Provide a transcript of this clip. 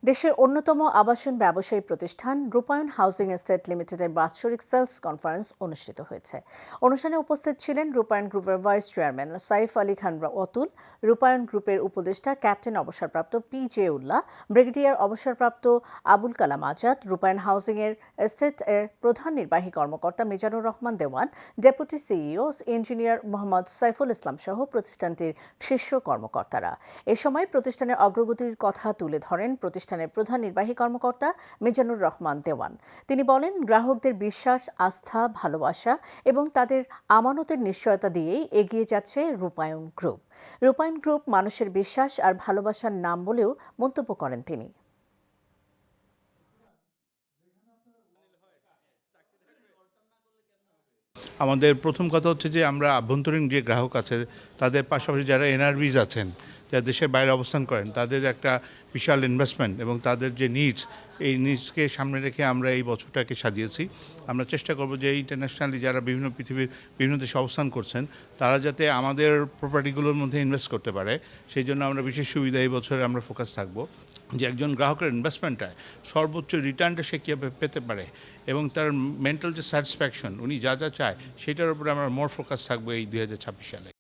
দেশের অন্যতম আবাসন ব্যবসায়ী প্রতিষ্ঠান রূপায়ণ হাউজিং এস্টেট লিমিটেডের বাৎসরিক সেলস কনফারেন্স অনুষ্ঠিত হয়েছে। অনুষ্ঠানে উপস্থিত ছিলেন রূপায়ণ গ্রুপের ভাইস চেয়ারম্যান সাইফ আলী খান অতুল, রূপায়ণ গ্রুপের উপদেষ্টা ক্যাপ্টেন অবসরপ্রাপ্ত পি.জে. উল্লাহ, ব্রিগেডিয়ার অবসরপ্রাপ্ত আবুল কালাম আজাদ, রূপায়ণ হাউজিং এস্টেট এর প্রধান নির্বাহী কর্মকর্তা Mizanur Rahman Dewan, deputy CEO engineer Mohammad Saiful Islam সহ প্রতিষ্ঠানটির শীর্ষ কর্মকর্তারা। এ সময় প্রতিষ্ঠানের অগ্রগতির কথা তুলে ধরেন প্রতিষ্ঠানের প্রধান নির্বাহী কর্মকর্তা মিজানুর রহমান দেওয়ান। তিনি বলেন, গ্রাহকদের বিশ্বাস, আস্থা, ভালোবাসা এবং তাদের আমানতের নিশ্চয়তা দিয়েই এগিয়ে যাচ্ছে রূপায়ণ গ্রুপ। রূপায়ণ গ্রুপ মানুষের বিশ্বাস আর ভালোবাসার নাম বলেও মন্তব্য করেন তিনি। আমাদের প্রথম কথা হচ্ছে যে আমরা আভ্যন্তরীণ যে গ্রাহক আছে তাদের পাশাপাশি যারা এনআরবিজ আছেন, যারা দেশের বাইরে অবস্থান করেন, তাদের একটা বিশাল ইনভেস্টমেন্ট এবং তাদের যে নিডস, এই নিডসকে সামনে রেখে আমরা এই বছরটাকে সাজিয়েছি। আমরা চেষ্টা করব যে ইন্টারন্যাশনালি যারা পৃথিবীর বিভিন্ন দেশে অবস্থান করছেন তারা যাতে আমাদের প্রপার্টিগুলোর মধ্যে ইনভেস্ট করতে পারে, সেই জন্য আমরা বিশেষ সুবিধা এই বছরে আমরা ফোকাস থাকবো যে একজন গ্রাহকের ইনভেস্টমেন্টটায় সর্বোচ্চ রিটার্নটা সে কীভাবে পেতে পারে এবং তার মেন্টাল যে স্যাটিসফ্যাকশন, উনি যা যা চায় সেটার উপরে আমরা মোর ফোকাস থাকবো এই 2026 সালে।